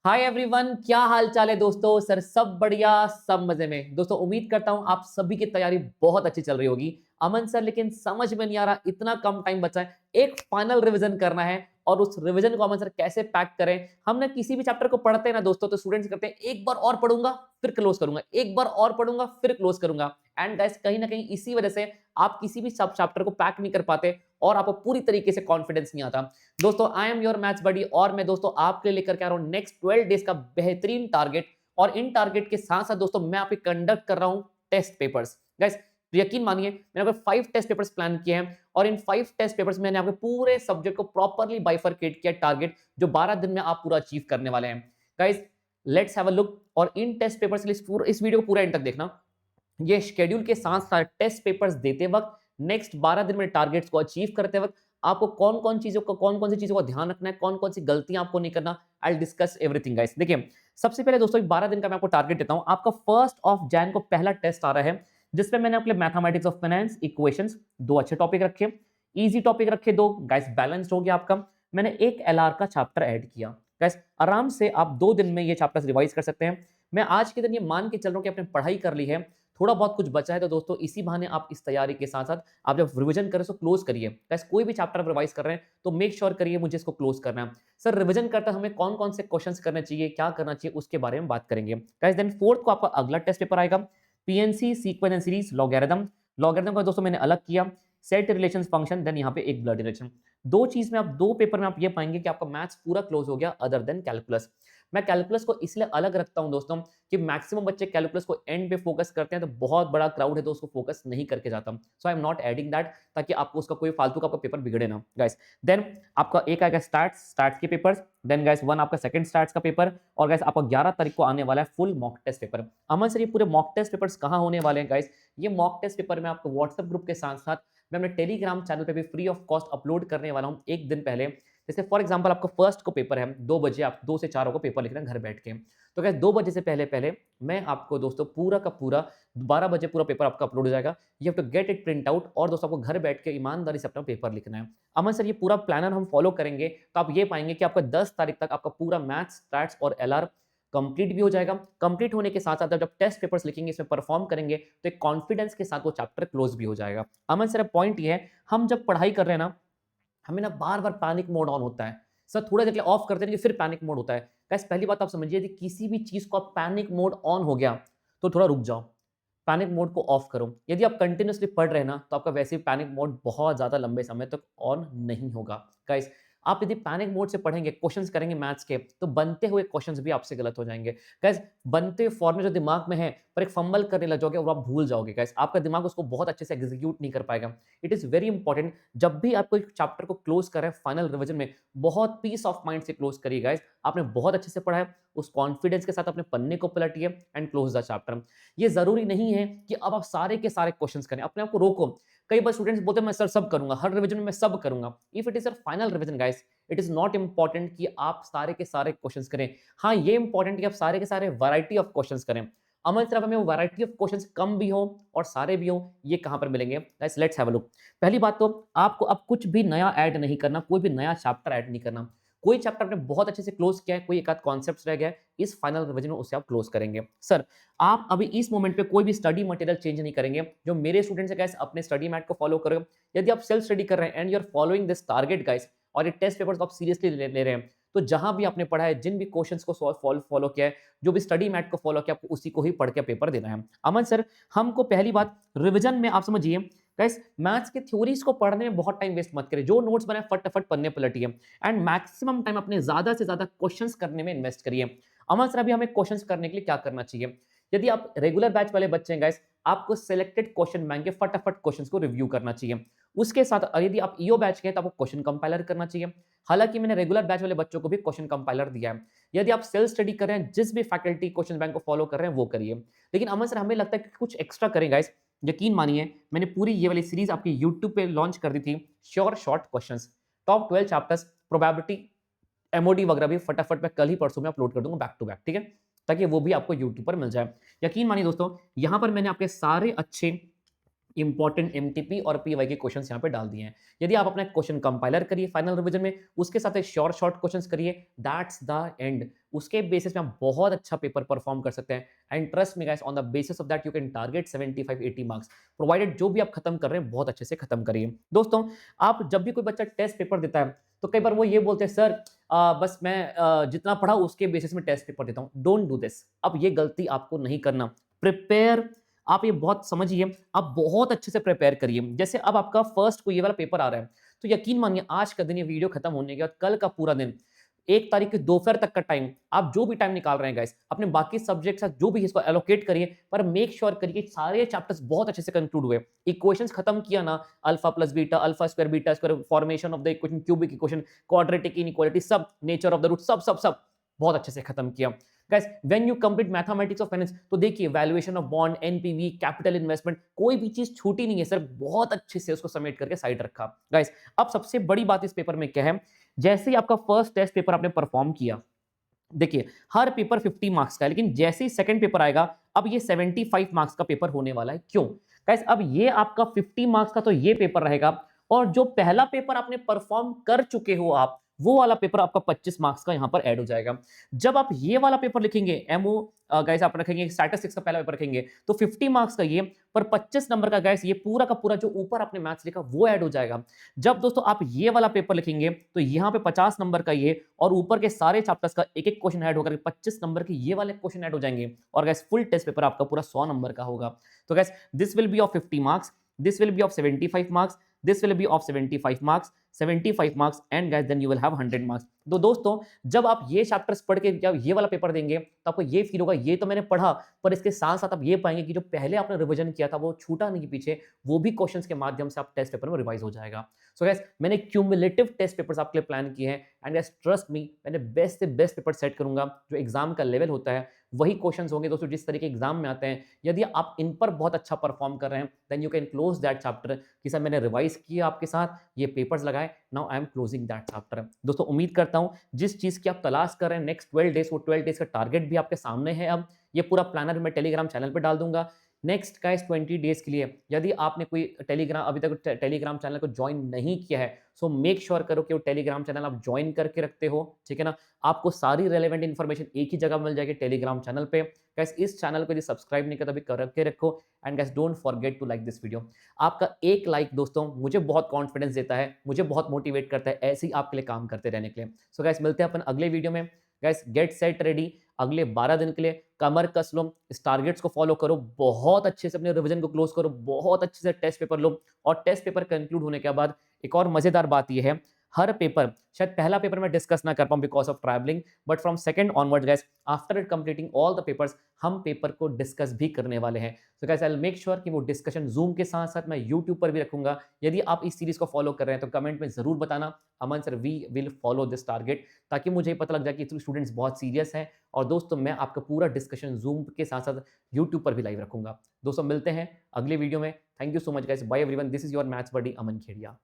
Hi everyone, क्या हाल चाल है दोस्तों। सर सब बढ़िया, सब मजे में। दोस्तों उम्मीद करता हूं आप सभी की तैयारी बहुत अच्छी चल रही होगी। अमन सर, लेकिन समझ में नहीं आ रहा, इतना कम टाइम बचा है, एक फाइनल रिवीजन करना है और उस रिवीजन को अमन सर कैसे पैक करें। हम ना किसी भी चैप्टर को पढ़ते हैं ना दोस्तों, तो स्टूडेंट्स करते हैं एक बार और पढ़ूंगा फिर क्लोज करूंगा, एक बार और पढ़ूंगा फिर क्लोज करूंगा। एंड गाइस, कहीं ना कहीं इसी वजह से आप किसी भी सब चैप्टर को पैक नहीं कर पाते और आपको पूरी तरीके से कॉन्फिडेंस नहीं आता। दोस्तों आई एम योर मैथ्स बडी और मैं दोस्तों आपके लिए लेकर के आ रहा हूं नेक्स्ट 12 डेज का बेहतरीन टारगेट। और इन टारगेट के साथ साथ दोस्तों मैं आपके कंडक्ट कर रहा हूं टेस्ट पेपर्स। गाइस यकीन मानिए, मैंने आपके 5 टेस्ट पेपर्स प्लान किए हैं और इन 5 टेस्ट पेपर्स में मैंने आपके पूरे सब्जेक्ट को प्रॉपर्ली बाइफरकेट किया, टारगेट जो 12 दिन में आप पूरा अचीव करने वाले हैं। Guys let's have a look. और इन टेस्ट पेपर्स के लिए इस वीडियो को पूरा एंड तक देखना। ये शेड्यूल के साथ साथ टेस्ट पेपर्स देते वक्त, नेक्स्ट 12 दिन में टारगेट्स को अचीव करते वक्त आपको कौन कौन सी चीजों का ध्यान रखना है, कौन कौन सी गलतियां आपको नहीं करना। I discuss everything guys. देखिए सबसे पहले दोस्तों 12 दिन का मैं आपको टारगेट देता हूं। आपका 1 को पहला टेस्ट आ रहा है जिसमें मैंने अपने मैथमेटिक्स ऑफ फाइनेंस इक्वेशंस दो अच्छे टॉपिक रखे, इजी टॉपिक रखे दो गाइस, बैलेंस्ड हो गया आपका। मैंने एक एलआर का चैप्टर ऐड किया। गाइस आराम से आप 2 दिन में ये चैप्टर्स रिवाइज कर सकते हैं। मैं आज के दिन ये मान के चल रहा हूं कि आपने पढ़ाई कर ली है, थोड़ा बहुत कुछ बचा है, तो दोस्तों इसी बहाने आप इस तैयारी के साथ साथ आप जब रिवीजन करें तो क्लोज करिए। गाइस कोई भी चैप्टर रिवाइज कर रहे हैं तो मेक श्योर करिए मुझे इसको क्लोज करना है। सर रिवीजन करते हमें कौन कौन से क्वेश्चंस करने चाहिए, क्या करना चाहिए, उसके बारे में बात करेंगे। गाइस देन 4 को आपका अगला टेस्ट पेपर आएगा, PNC sequence and series logarithm. Logarithm का दोस्तों मैंने अलग किया, सेट रिलेशंस फंक्शन, देन यहाँ पे एक ब्लड रिलेशन। दो चीज में आप दो पेपर में आप ये पाएंगे कि आपका मैथ्स पूरा क्लोज हो गया अदर देन कैलकुलस। मैं कैलकुलस को इसलिए अलग रखता हूं दोस्तों कि मैक्सिमम बच्चे कैलकुलस को एंड पे फोकस करते हैं, तो बहुत बड़ा क्राउड है तो उसको फोकस नहीं करके जाता। So I am not adding that, ताकि आपको उसका कोई फालतू का आपका पेपर बिगड़े ना गाइस। देन आपका एक आएगा स्टार्ट्स के पेपर्स, देन गाइस 1 आपका सेकंड स्टार्ट्स का पेपर, और गाइस आपका 11 तारीख को आने वाला है फुल मॉक टेस्ट पेपर। अमन सर ये पूरे मॉक टेस्ट पेपर्स कहाँ होने वाले हैं गाइस? ये मॉक टेस्ट पेपर में आपको व्हाट्सएप ग्रुप के साथ साथ मैं अपने टेलीग्राम चैनल पे भी फ्री ऑफ कॉस्ट अपलोड करने वाला हूँ एक दिन पहले। जैसे फॉर एग्जांपल आपका फर्स्ट को पेपर है 2 बजे, आप 2 से 4 को पेपर लिखना है घर बैठ के, तो गाइस 2 बजे से पहले पहले मैं आपको दोस्तों पूरा का पूरा 12 बजे पूरा पेपर आपका अपलोड हो जाएगा। You have to get it print out और दोस्तों आपको घर बैठ के ईमानदारी से अपना पेपर लिखना है। अमन सर ये पूरा प्लानर हम फॉलो करेंगे तो आप ये पाएंगे कि आपका 10 तारीख तक आपका पूरा मैथ्स, स्टैट्स और एलआर कंप्लीट भी हो जाएगा। कंप्लीट होने के साथ साथ जब टेस्ट पेपर्स लिखेंगे, इसमें परफॉर्म करेंगे, तो एक कॉन्फिडेंस के साथ वो चैप्टर क्लोज भी हो जाएगा। अमन सर पॉइंट ये है, हम जब पढ़ाई कर रहे हैं ना, हमें ना बार बार पैनिक मोड ऑन होता है। सर थोड़ा देर के लिए ऑफ करते हैं कि फिर पैनिक मोड होता है। गाइस पहली बात आप समझिए, यदि किसी भी चीज को पैनिक मोड ऑन हो गया तो थोड़ा रुक जाओ, पैनिक मोड को ऑफ करो। यदि आप कंटिन्यूअसली पढ़ रहे हैं ना, तो आपका वैसे ही पैनिक मोड बहुत ज्यादा लंबे समय तक ऑन नहीं होगा। गाइस आप यदि पैनिक मोड से पढ़ेंगे, क्वेश्चंस करेंगे मैथ्स के, तो बनते हुए क्वेश्चंस भी आपसे गलत हो जाएंगे। गाइस बनते फॉर्मूले जो दिमाग में है पर एक फंबल करने लग जाओगे और आप भूल जाओगे। गाइस आपका दिमाग उसको बहुत अच्छे से एग्जीक्यूट नहीं कर पाएगा। इट इज वेरी इंपॉर्टेंट, जब भी आप कोई चैप्टर को क्लोज कर रहे हैं फाइनल रिवीजन में, बहुत पीस ऑफ माइंड से क्लोज करिए। गाइस आपने बहुत अच्छे से पढ़ा है, उस कॉन्फिडेंस के साथ अपने पन्ने को पलटिए एंड क्लोज द चैप्टर। ये जरूरी नहीं है कि अब आप सारे के सारे क्वेश्चंस करें, अपने आप को रोको। कई बार स्टूडेंट्स बोलते हैं मैं सर सब करूंगा, हर रिवीजन में मैं सब करूंगा। If it is your final revision guys, it is not important कि आप सारे के सारे क्वेश्चंस करें। हाँ ये इंपॉर्टेंट कि आप सारे के सारे वैरायटी ऑफ क्वेश्चंस करें। अमन सिर्फ हमें वैरायटी ऑफ क्वेश्चंस कम भी हो और सारे भी हो, ये कहां पर मिलेंगे guys? Let's have a look. पहली बात तो आपको अब कुछ भी नया ऐड नहीं करना, कोई भी नया चैप्टर ऐड नहीं करना। कोई चैप्टर आपने बहुत अच्छे से क्लोज किया है, कोई एक आध कॉन्सेप्ट रह गया है, इस फाइनल रिवीजन में उसे आप क्लोज करेंगे। सर आप अभी इस मोमेंट पे कोई भी स्टडी मटेरियल चेंज नहीं करेंगे। जो मेरे स्टूडेंट्स है गाइस, अपने स्टडी मैट को फॉलो करो। यदि आप सेल्फ स्टडी कर रहे हैं and you are following this target guys, और ये टेस्ट पेपर्स आप सीरियसली ले रहे हैं, तो जहां भी आपने पढ़ा है, जिन भी क्वेश्चंस को फॉलो किया है, जो भी स्टडी मैट को फॉलो किया, आपको उसी को ही पढ़ के पेपर देना है। अमन सर हमको पहली बात रिवीजन में आप समझिए गाइस, मैथ्स के थ्योरीज को पढ़ने में बहुत टाइम वेस्ट मत करिए। जो नोट्स बनाए फटाफट पन्ने पलटिए एंड मैक्सिमम टाइम अपने ज्यादा से ज्यादा क्वेश्चंस करने में इन्वेस्ट करिए। अमन सर अभी हमें क्वेश्चंस करने के लिए क्या करना चाहिए? यदि आप रेगुलर बैच वाले बच्चे हैं गाइस, आपको सिलेक्टेड क्वेश्चन बैंक के फटाफट क्वेश्चंस को रिव्यू करना चाहिए। उसके साथ यदि आप ईओ बैच के हैं तो आपको क्वेश्चन कंपाइलर करना चाहिए। हालांकि मैंने रेगुलर बैच वाले बच्चों को भी क्वेश्चन कंपाइलर दिया है। यदि आप सेल्फ स्टडी कर रहे हैं, जिस भी फैकल्टी क्वेश्चन बैंक को फॉलो कर रहे हैं वो करिए। लेकिन अमन सर हमें लगता है कि कुछ एक्स्ट्रा करें गाइस। यकीन मानिए, मैंने पूरी ये वाली सीरीज आपकी यूट्यूब पे लॉन्च कर दी थी, sure short questions, top 12 chapters, probability, MoD वगैरह भी फटाफट मैं कल ही परसों में अपलोड कर दूंगा बैक टू बैक, ठीक है, ताकि वो भी आपको यूट्यूब पर मिल जाए। यकीन मानिए दोस्तों, यहां पर मैंने आपके सारे अच्छे इंपॉर्टेंट एमटीपी और पीवाई के क्वेश्चंस यहाँ पे डाल दिए हैं। यदि आप अपना क्वेश्चन कंपाइलर करिए फाइनल रिवीजन में, उसके साथ एक शॉर्ट क्वेश्चंस करिए, दैट्स द एंड। उसके बेसिस पे आप बहुत अच्छा पेपर परफॉर्म कर सकते हैं। And trust me guys, on the basis of that you can target 75-80 marks, provided जो भी आप खत्म कर रहे हैं बहुत अच्छे से खत्म करिए। दोस्तों, आप जब भी कोई बच्चा टेस्ट पेपर देता है तो कई बार वो ये बोलते हैं, सर बस मैं जितना पढ़ा उसके बेसिस में टेस्ट पेपर देता हूँ। Don't do this. अब ये गलती आपको नहीं करना। प्रिपेयर, आप ये बहुत समझिए, आप बहुत अच्छे से प्रिपेयर करिए। जैसे अब आपका फर्स्ट को ये वाला पेपर आ रहा है, तो यकीन मानिए आज का दिन, ये वीडियो खत्म होने के बाद कल का पूरा दिन, 1 तारीख के दोपहर तक का टाइम, आप जो भी टाइम निकाल रहे हैं गाइस, अपने बाकी सब्जेक्ट से जो भी इसको एलोकेट करिए, पर मेक श्योर करिए कि सारे चैप्टर्स बहुत अच्छे से कंक्लूड हुए। इक्वेशंस खत्म किया ना, alpha plus beta, alpha square beta square, formation of the equation, cubic equation, quadratic inequality, सब नेचर ऑफ द रूट, सब सब सब बहुत अच्छे से खत्म किया। Guys, when you complete mathematics of finance, तो देखिए valuation of bond, NPV, capital investment, कोई भी चीज छूटी नहीं है सर, बहुत अच्छे से उसको समेट करके साइड रखा। गाइस, अब सबसे बड़ी बात इस पेपर में क्या है, जैसे ही आपका फर्स्ट टेस्ट पेपर आपने परफॉर्म किया, देखिए हर पेपर 50 मार्क्स का है, लेकिन जैसे ही सेकंड पेपर आएगा, अब ये 75 मार्क्स का पेपर होने वाला है। क्यों गाइस? अब ये आपका 50 मार्क्स का तो ये पेपर रहेगा, और जो पहला पेपर आपने परफॉर्म कर चुके हो आप, वो वाला पेपर आपका 25 मार्क्स का यहां पर ऐड हो जाएगा। जब आप ये वाला पेपर लिखेंगे, एमओ गाइस आप रखेंगे, स्टैटिस्टिक्स का पहला पेपर रखेंगे, तो 50 मार्क्स का ये, पर 25 नंबर का गाइस ये पूरा का पूरा जो ऊपर आपने मैथ्स लिखा वो ऐड हो जाएगा। जब दोस्तों आप ये वाला पेपर लिखेंगे, तो यहाँ पे 50 नंबर का ये, और ऊपर के सारे चैप्टर्स का एक एक क्वेश्चन ऐड होकर 25 नंबर के ये वाले क्वेश्चन ऐड हो जाएंगे, और गाइस फुल टेस्ट पेपर आपका पूरा 100 नंबर का होगा। तो guys, this will be of 50 marks, this will be of 75 marks, this will be of 75 marks, 75 marks, and guys then you will have 100 marks। तो दोस्तों, जब आप ये चैप्टर्स पढ़ के जब ये वाला पेपर देंगे, तो आपको ये फील होगा ये तो मैंने पढ़ा, पर इसके साथ साथ आप ये पाएंगे कि जो पहले आपने रिवीजन किया था वो छूटा नहीं पीछे, वो भी क्वेश्चंस के माध्यम से आप टेस्ट पेपर में रिवाइज हो जाएगा। सो गाइस, मैंने क्यूमुलेटिव टेस्ट पेपर्स आपके लिए प्लान किए हैं, एंड गाइस ट्रस्ट मी, मैंने बेस्ट से बेस्ट पेपर सेट करूंगा। जो एग्जाम का लेवल होता है वही क्वेश्चंस होंगे दोस्तों जिस तरीके एग्जाम में आते हैं। यदि आप इन पर बहुत अच्छा परफॉर्म कर रहे हैं, then you can close that chapter कि सर मैंने रिवाइज किया आपके साथ, ये पेपर्स लगाए, now I am closing that chapter. दोस्तों, उम्मीद करता हूं जिस चीज की आप तलाश कर रहे हैं नेक्स्ट 12 डेज, वो 12 डेज का टारगेट भी आपके सामने है। अब ये पूरा प्लानर मैं टेलीग्राम चैनल पर डाल दूंगा। नेक्स्ट का इस 20 डेज के लिए यदि आपने कोई टेलीग्राम अभी तक टेलीग्राम चैनल को ज्वाइन नहीं किया है, सो मेक श्योर करो कि वो टेलीग्राम चैनल आप ज्वाइन करके रखते हो, ठीक है ना। आपको सारी रेलेवेंट इन्फॉर्मेशन एक ही जगह मिल जाएगी टेलीग्राम चैनल पे। गाइस, इस चैनल को यदि सब्सक्राइब नहीं किया तो अभी करके रखो, and guys don't forget to like this video. आपका एक लाइक दोस्तों मुझे बहुत कॉन्फिडेंस देता है, मुझे बहुत मोटिवेट करता है ऐसे ही आपके लिए काम करते रहने के लिए। सो गाइस, मिलते हैं अपन अगले वीडियो में। गाइस, गेट सेट रेडी, अगले 12 दिन के लिए कमर कस लो, इस टारगेट्स को फॉलो करो, बहुत अच्छे से अपने रिवीजन को क्लोज करो, बहुत अच्छे से टेस्ट पेपर लो, और टेस्ट पेपर कंक्लूड होने के बाद एक और मजेदार बात यह है, हर पेपर, शायद पहला पेपर मैं डिस्कस ना कर पाऊं because of travelling, but from second onward guys, after completing all the papers, हम पेपर को डिस्कस भी करने वाले हैं। So guys, I will make sure कि वो डिस्कशन जूम के साथ साथ मैं यूट्यूब पर भी रखूंगा। यदि आप इस सीरीज को फॉलो कर रहे हैं तो कमेंट में जरूर बताना, Aman sir we will follow this target, ताकि मुझे पता लग जाए कि स्टूडेंट्स बहुत सीरियस हैं। और दोस्तों, मैं आपका पूरा डिस्कशन जूम के साथ साथ यूट्यूब पर भी लाइव रखूंगा। दोस्तों, मिलते हैं अगले वीडियो में। Thank you so much guys, bye everyone, this is your maths buddy Aman Khedia.